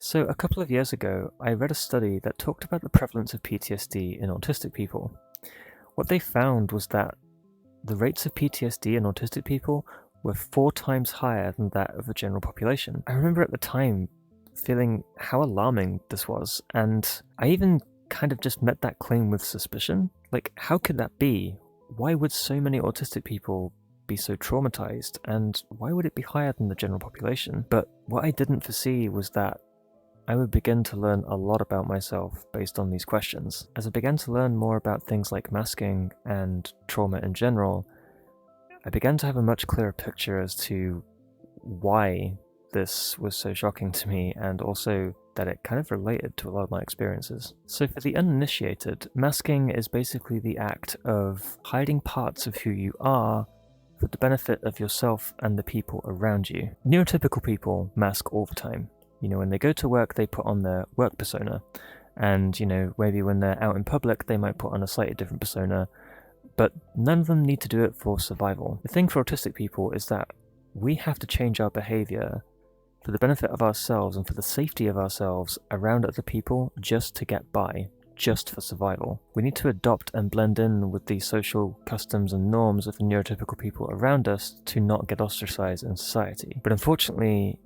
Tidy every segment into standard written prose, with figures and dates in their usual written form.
So, a couple of years ago, I read a study that talked about the prevalence of PTSD in autistic people. What they found was that the rates of PTSD in autistic people were 4 times higher than that of the general population. I remember at the time feeling how alarming this was, and I even kind of just met that claim with suspicion. Like, how could that be? Why would so many autistic people be so traumatized, and why would it be higher than the general population? But what I didn't foresee was that I would begin to learn a lot about myself based on these questions. As I began to learn more about things like masking and trauma in general, I began to have a much clearer picture as to why this was so shocking to me, and also that it kind of related to a lot of my experiences. So for the uninitiated, masking is basically the act of hiding parts of who you are for the benefit of yourself and the people around you. Neurotypical people mask all the time. When they go to work, they put on their work persona. And, maybe when they're out in public, they might put on a slightly different persona. But none of them need to do it for survival. The thing for autistic people is that we have to change our behavior for the benefit of ourselves and for the safety of ourselves around other people just to get by, just for survival. We need to adopt and blend in with the social customs and norms of the neurotypical people around us to not get ostracized in society. But unfortunately,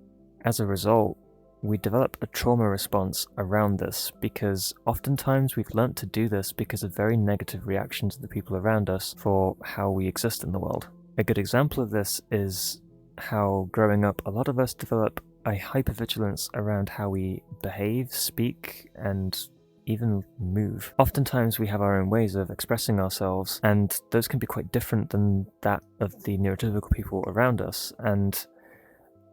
as a result, we develop a trauma response around this because oftentimes we've learnt to do this because of very negative reactions of the people around us for how we exist in the world. A good example of this is how growing up a lot of us develop a hypervigilance around how we behave, speak, and even move. Oftentimes we have our own ways of expressing ourselves, and those can be quite different than that of the neurotypical people around us, and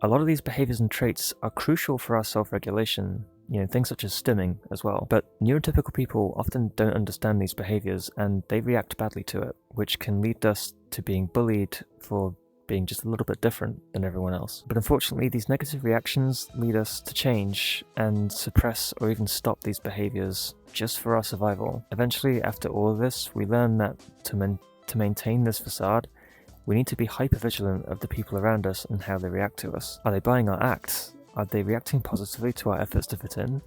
a lot of these behaviors and traits are crucial for our self-regulation, things such as stimming as well. But neurotypical people often don't understand these behaviors and they react badly to it, which can lead us to being bullied for being just a little bit different than everyone else. But unfortunately, these negative reactions lead us to change and suppress or even stop these behaviors just for our survival. Eventually, after all of this, we learn that to maintain this facade, we need to be hypervigilant of the people around us and how they react to us. Are they buying our act? Are they reacting positively to our efforts to fit in?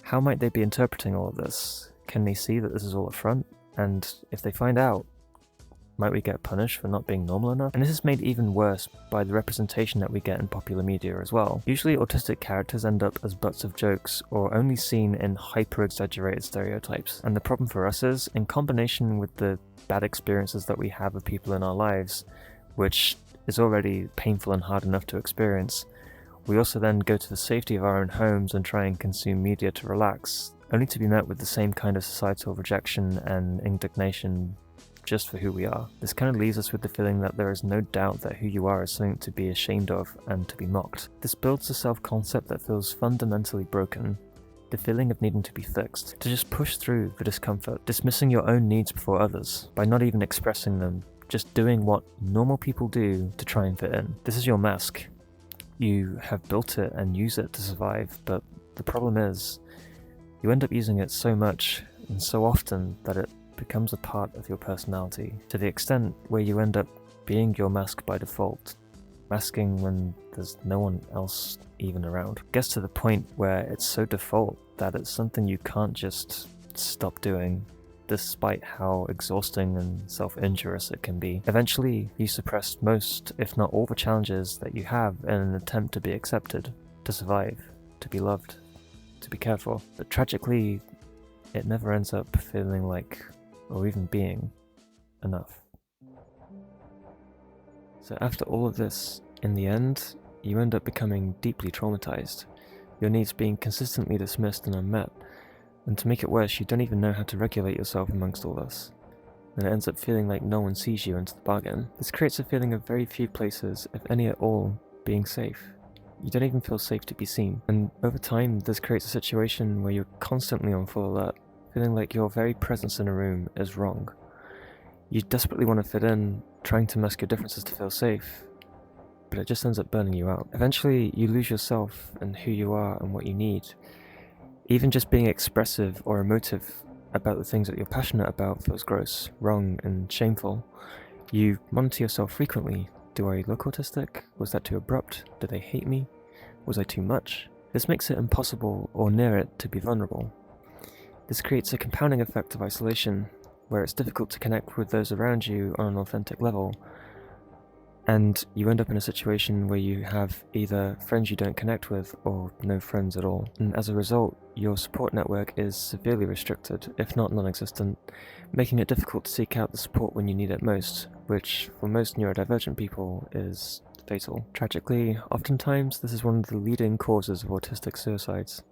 How might they be interpreting all of this? Can they see that this is all a front? And if they find out, might we get punished for not being normal enough? And this is made even worse by the representation that we get in popular media as well. Usually autistic characters end up as butts of jokes or only seen in hyper-exaggerated stereotypes. And the problem for us is, in combination with the bad experiences that we have with people in our lives, which is already painful and hard enough to experience, we also then go to the safety of our own homes and try and consume media to relax, only to be met with the same kind of societal rejection and indignation just for who we are. This kind of leaves us with the feeling that there is no doubt that who you are is something to be ashamed of and to be mocked. This builds a self-concept that feels fundamentally broken, the feeling of needing to be fixed, to just push through the discomfort, dismissing your own needs before others, by not even expressing them, just doing what normal people do to try and fit in. This is your mask. You have built it and use it to survive, but the problem is, you end up using it so much and so often that it becomes a part of your personality, to the extent where you end up being your mask by default, masking when there's no one else even around. It gets to the point where it's so default that it's something you can't just stop doing, despite how exhausting and self-injurious it can be. Eventually, you suppress most, if not all, the challenges that you have in an attempt to be accepted, to survive, to be loved, to be cared for. But tragically, it never ends up feeling like, or even being, enough. So after all of this, in the end, you end up becoming deeply traumatized, your needs being consistently dismissed and unmet, and to make it worse, you don't even know how to regulate yourself amongst all this, and it ends up feeling like no one sees you into the bargain. This creates a feeling of very few places, if any at all, being safe. You don't even feel safe to be seen, and over time, this creates a situation where you're constantly on full alert, feeling like your very presence in a room is wrong. You desperately want to fit in, trying to mask your differences to feel safe, but it just ends up burning you out. Eventually, you lose yourself and who you are and what you need. Even just being expressive or emotive about the things that you're passionate about feels gross, wrong, and shameful. You monitor yourself frequently. Do I look autistic? Was that too abrupt? Did they hate me? Was I too much? This makes it impossible or near it to be vulnerable. This creates a compounding effect of isolation, where it's difficult to connect with those around you on an authentic level, and you end up in a situation where you have either friends you don't connect with or no friends at all. And as a result, your support network is severely restricted, if not non-existent, making it difficult to seek out the support when you need it most, which for most neurodivergent people is fatal. Tragically, oftentimes this is one of the leading causes of autistic suicides.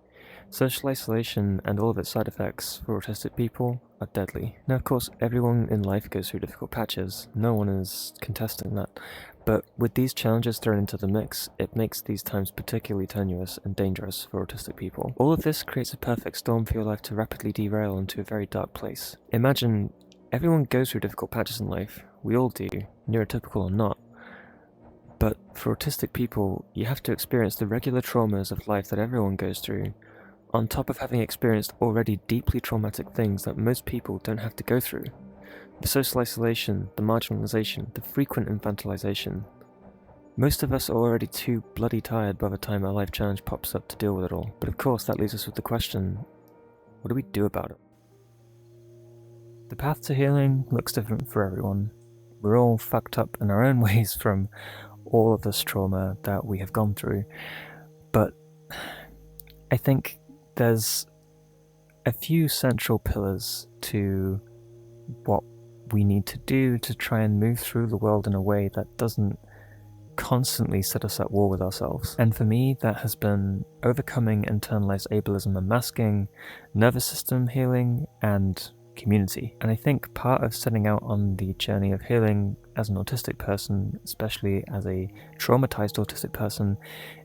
Social isolation and all of its side effects for autistic people are deadly. Now, of course, everyone in life goes through difficult patches. No one is contesting that. But with these challenges thrown into the mix, it makes these times particularly tenuous and dangerous for autistic people. All of this creates a perfect storm for your life to rapidly derail into a very dark place. Imagine everyone goes through difficult patches in life. We all do, neurotypical or not. But for autistic people, you have to experience the regular traumas of life that everyone goes through, on top of having experienced already deeply traumatic things that most people don't have to go through. The social isolation, the marginalization, the frequent infantilization. Most of us are already too bloody tired by the time a life challenge pops up to deal with it all. But of course that leaves us with the question, what do we do about it? The path to healing looks different for everyone. We're all fucked up in our own ways from all of this trauma that we have gone through. But I think there's a few central pillars to what we need to do to try and move through the world in a way that doesn't constantly set us at war with ourselves. And for me, that has been overcoming internalized ableism and masking, nervous system healing, and community. And I think part of setting out on the journey of healing as an autistic person, especially as a traumatized autistic person,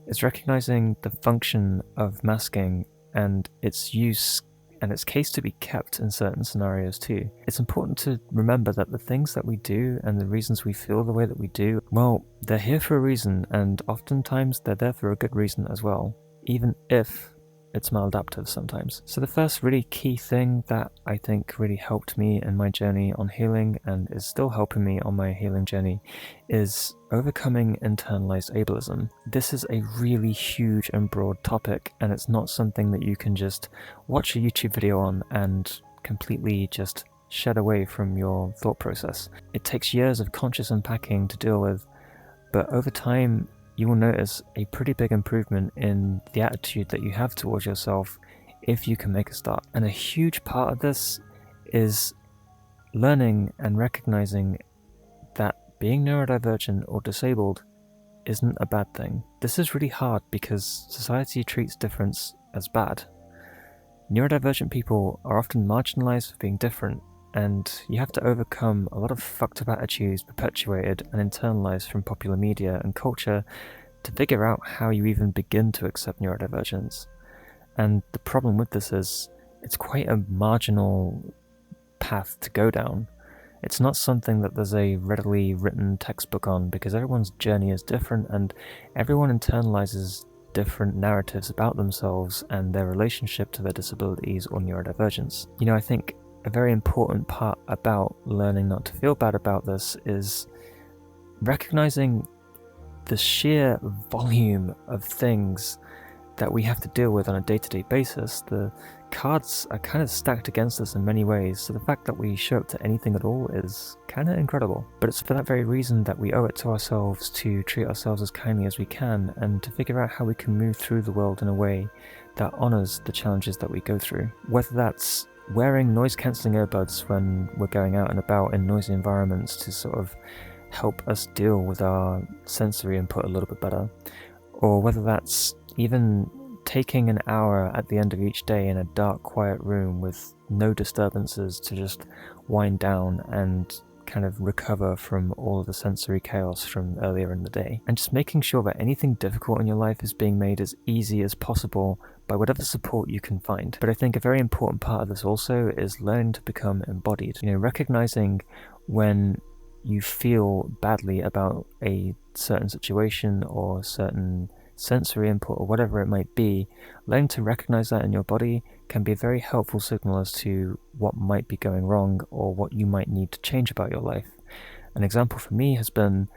is recognizing the function of masking and its use and its case to be kept in certain scenarios too. It's important to remember that the things that we do and the reasons we feel the way that we do, well, they're here for a reason, and oftentimes they're there for a good reason as well, even if it's maladaptive sometimes. So the first really key thing that I think really helped me in my journey on healing and is still helping me on my healing journey is overcoming internalized ableism. This is a really huge and broad topic, and it's not something that you can just watch a YouTube video on and completely just shed away from your thought process. It takes years of conscious unpacking to deal with, but over time you will notice a pretty big improvement in the attitude that you have towards yourself if you can make a start. And a huge part of this is learning and recognizing that being neurodivergent or disabled isn't a bad thing. This is really hard because society treats difference as bad. Neurodivergent people are often marginalized for being different, and you have to overcome a lot of fucked up attitudes perpetuated and internalized from popular media and culture to figure out how you even begin to accept neurodivergence. And the problem with this is it's quite a marginal path to go down. It's not something that there's a readily written textbook on, because everyone's journey is different and everyone internalizes different narratives about themselves and their relationship to their disabilities or neurodivergence. You know, I think a very important part about learning not to feel bad about this is recognizing the sheer volume of things that we have to deal with on a day-to-day basis. The cards are kind of stacked against us in many ways, so the fact that we show up to anything at all is kind of incredible. But it's for that very reason that we owe it to ourselves to treat ourselves as kindly as we can and to figure out how we can move through the world in a way that honors the challenges that we go through. Whether that's wearing noise-cancelling earbuds when we're going out and about in noisy environments to sort of help us deal with our sensory input a little bit better, or whether that's even taking an hour at the end of each day in a dark, quiet room with no disturbances to just wind down and kind of recover from all of the sensory chaos from earlier in the day. And just making sure that anything difficult in your life is being made as easy as possible by whatever support you can find. But I think a very important part of this also is learning to become embodied. You know, recognizing when you feel badly about a certain situation or certain sensory input or whatever it might be, learning to recognize that in your body can be a very helpful signal as to what might be going wrong or what you might need to change about your life. An example for me has been,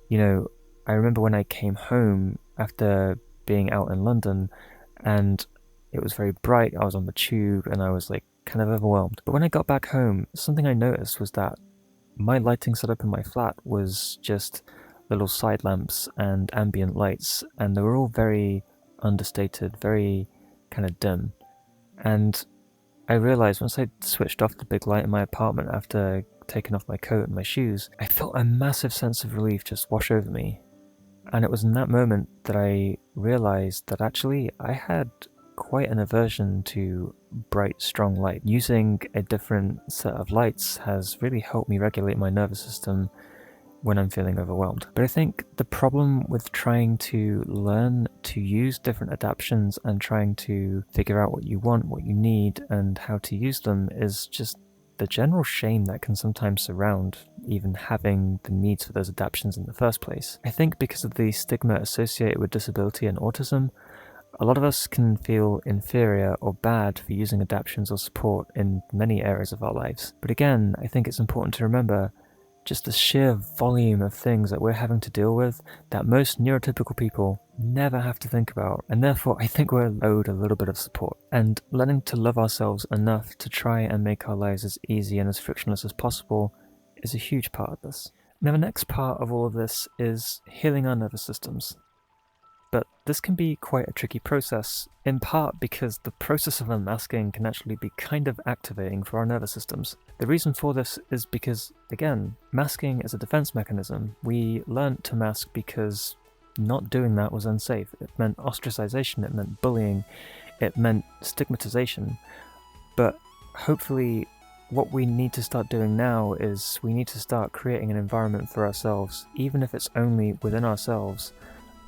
you know, I remember when I came home after being out in London and it was very bright. I was on the tube and I was like kind of overwhelmed. But when I got back home, something I noticed was that my lighting setup in my flat was just little side lamps and ambient lights, and they were all very understated, very kind of dim. And I realized once I switched off the big light in my apartment after taking off my coat and my shoes, I felt a massive sense of relief just wash over me. And it was in that moment that I realized that actually I had quite an aversion to bright, strong light. Using a different set of lights has really helped me regulate my nervous system when I'm feeling overwhelmed. But I think the problem with trying to learn to use different adaptions and trying to figure out what you want, what you need, and how to use them is just the general shame that can sometimes surround even having the needs for those adaptions in the first place. I think because of the stigma associated with disability and autism, a lot of us can feel inferior or bad for using adaptions or support in many areas of our lives. But again, I think it's important to remember just the sheer volume of things that we're having to deal with that most neurotypical people never have to think about, and therefore I think we're owed a little bit of support. And learning to love ourselves enough to try and make our lives as easy and as frictionless as possible is a huge part of this. Now, the next part of all of this is healing our nervous systems. But this can be quite a tricky process, in part because the process of unmasking can actually be kind of activating for our nervous systems. The reason for this is because, again, masking is a defense mechanism. We learnt to mask because not doing that was unsafe. It meant ostracization, it meant bullying, it meant stigmatization. But hopefully what we need to start doing now is we need to start creating an environment for ourselves, even if it's only within ourselves,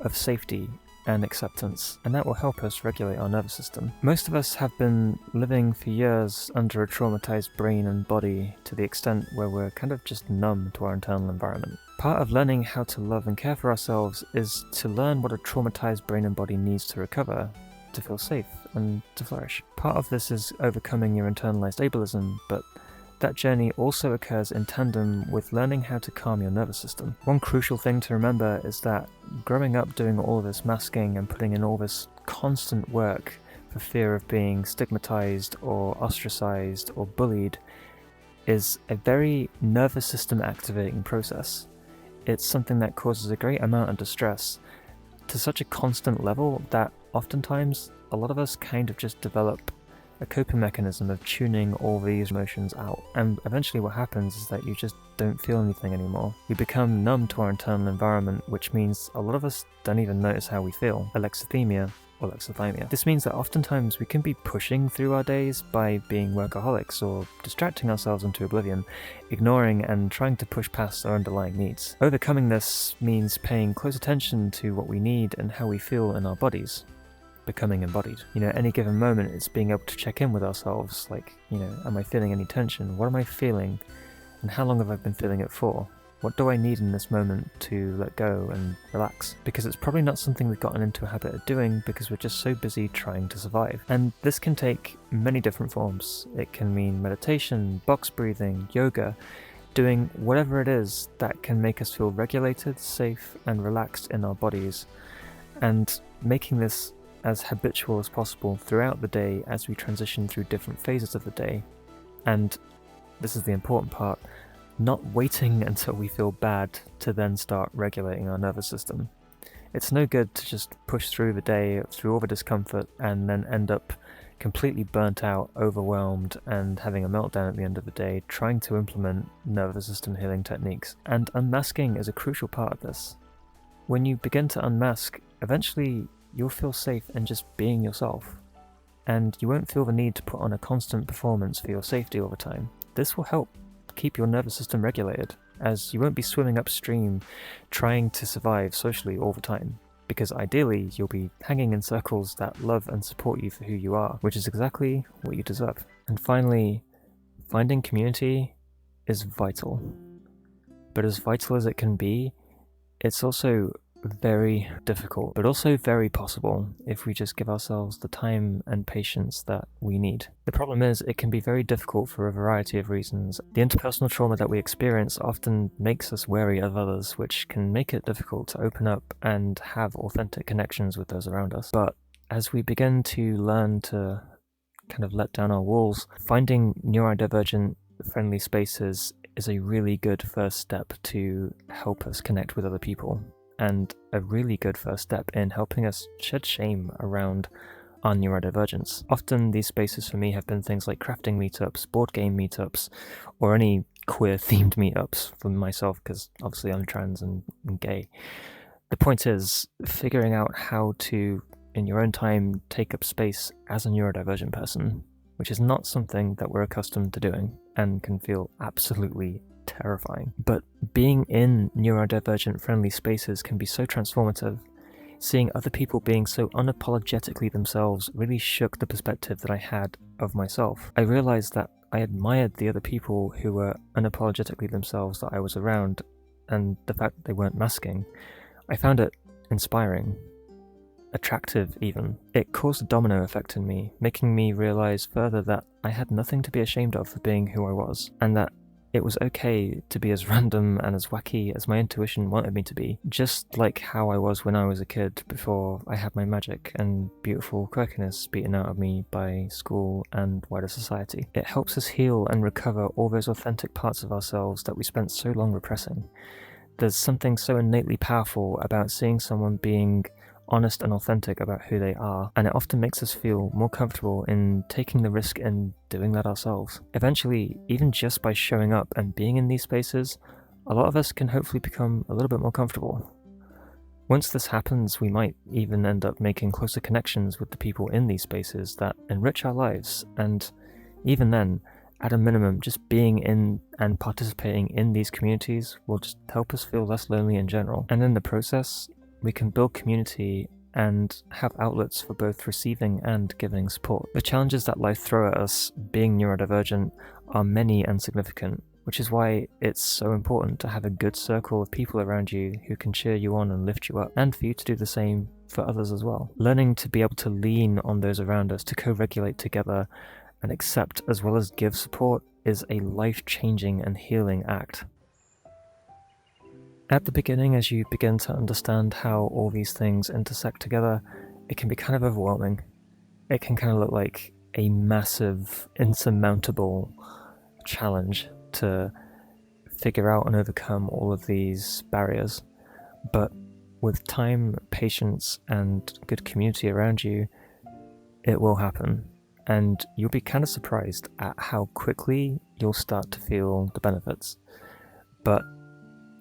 of safety and acceptance, and that will help us regulate our nervous system. Most of us have been living for years under a traumatized brain and body to the extent where we're kind of just numb to our internal environment. Part of learning how to love and care for ourselves is to learn what a traumatized brain and body needs to recover, to feel safe and to flourish. Part of this is overcoming your internalized ableism, but that journey also occurs in tandem with learning how to calm your nervous system. One crucial thing to remember is that growing up doing all this masking and putting in all this constant work for fear of being stigmatized or ostracized or bullied is a very nervous system activating process. It's something that causes a great amount of distress to such a constant level that oftentimes a lot of us kind of just develop a coping mechanism of tuning all these emotions out, and eventually what happens is that you just don't feel anything anymore. We become numb to our internal environment, which means a lot of us don't even notice how we feel. Alexithymia or alexithymia. This means that oftentimes we can be pushing through our days by being workaholics or distracting ourselves into oblivion, ignoring and trying to push past our underlying needs. Overcoming this means paying close attention to what we need and how we feel in our bodies. Becoming embodied. At any given moment, it's being able to check in with ourselves, like, am I feeling any tension? What am I feeling? And how long have I been feeling it for? What do I need in this moment to let go and relax? Because it's probably not something we've gotten into a habit of doing because we're just so busy trying to survive. And this can take many different forms. It can mean meditation, box breathing, yoga, doing whatever it is that can make us feel regulated, safe, and relaxed in our bodies. And making this as habitual as possible throughout the day as we transition through different phases of the day. And this is the important part, not waiting until we feel bad to then start regulating our nervous system. It's no good to just push through the day, through all the discomfort, and then end up completely burnt out, overwhelmed, and having a meltdown at the end of the day, trying to implement nervous system healing techniques. And unmasking is a crucial part of this. When you begin to unmask, eventually you'll feel safe in just being yourself, and you won't feel the need to put on a constant performance for your safety all the time. This will help keep your nervous system regulated, as you won't be swimming upstream trying to survive socially all the time, because ideally you'll be hanging in circles that love and support you for who you are, which is exactly what you deserve. And finally, finding community is vital. But as vital as it can be, it's also very difficult, but also very possible if we just give ourselves the time and patience that we need. The problem is, it can be very difficult for a variety of reasons. The interpersonal trauma that we experience often makes us wary of others, which can make it difficult to open up and have authentic connections with those around us. But as we begin to learn to kind of let down our walls, finding neurodivergent friendly spaces is a really good first step to help us connect with other people, and a really good first step in helping us shed shame around our neurodivergence. Often these spaces for me have been things like crafting meetups, board game meetups, or any queer themed meetups for myself, because obviously I'm trans and gay. The point is figuring out how to, in your own time, take up space as a neurodivergent person, which is not something that we're accustomed to doing and can feel absolutely terrifying. But being in neurodivergent friendly spaces can be so transformative. Seeing other people being so unapologetically themselves really shook the perspective that I had of myself. I realized that I admired the other people who were unapologetically themselves that I was around, and the fact that they weren't masking. I found it inspiring, attractive even. It caused a domino effect in me, making me realize further that I had nothing to be ashamed of for being who I was, and that it was okay to be as random and as wacky as my intuition wanted me to be, just like how I was when I was a kid before I had my magic and beautiful quirkiness beaten out of me by school and wider society. It helps us heal and recover all those authentic parts of ourselves that we spent so long repressing. There's something so innately powerful about seeing someone being honest and authentic about who they are, and it often makes us feel more comfortable in taking the risk and doing that ourselves. Eventually, even just by showing up and being in these spaces, a lot of us can hopefully become a little bit more comfortable. Once this happens, we might even end up making closer connections with the people in these spaces that enrich our lives, and even then, at a minimum, just being in and participating in these communities will just help us feel less lonely in general. And in the process, we can build community and have outlets for both receiving and giving support. The challenges that life throws at us being neurodivergent are many and significant, which is why it's so important to have a good circle of people around you who can cheer you on and lift you up, and for you to do the same for others as well. Learning to be able to lean on those around us to co-regulate together and accept as well as give support is a life-changing and healing act. At the beginning, as you begin to understand how all these things intersect together, it can be kind of overwhelming. It can kind of look like a massive, insurmountable challenge to figure out and overcome all of these barriers. But with time, patience, and good community around you, it will happen. And you'll be kind of surprised at how quickly you'll start to feel the benefits. But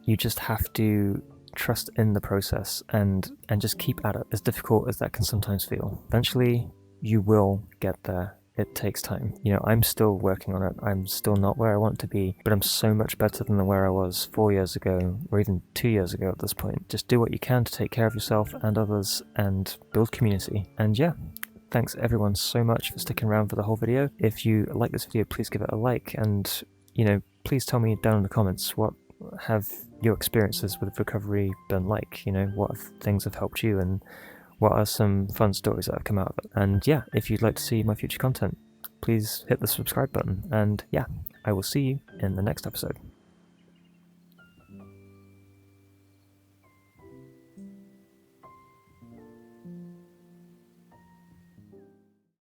you just have to trust in the process and just keep at it, as difficult as that can sometimes feel. Eventually, you will get there. It takes time. You know, I'm still working on it. I'm still not where I want to be, but I'm so much better than where I was 4 years ago, or even 2 years ago at this point. Just do what you can to take care of yourself and others and build community. And yeah, thanks everyone so much for sticking around for the whole video. If you like this video, please give it a like, and, you know, please tell me down in the comments what have your experiences with recovery been like. You know, what things have helped you, and what are some fun stories that have come out of it. And yeah, if you'd like to see my future content, please hit the subscribe button, and yeah, I will see you in the next episode.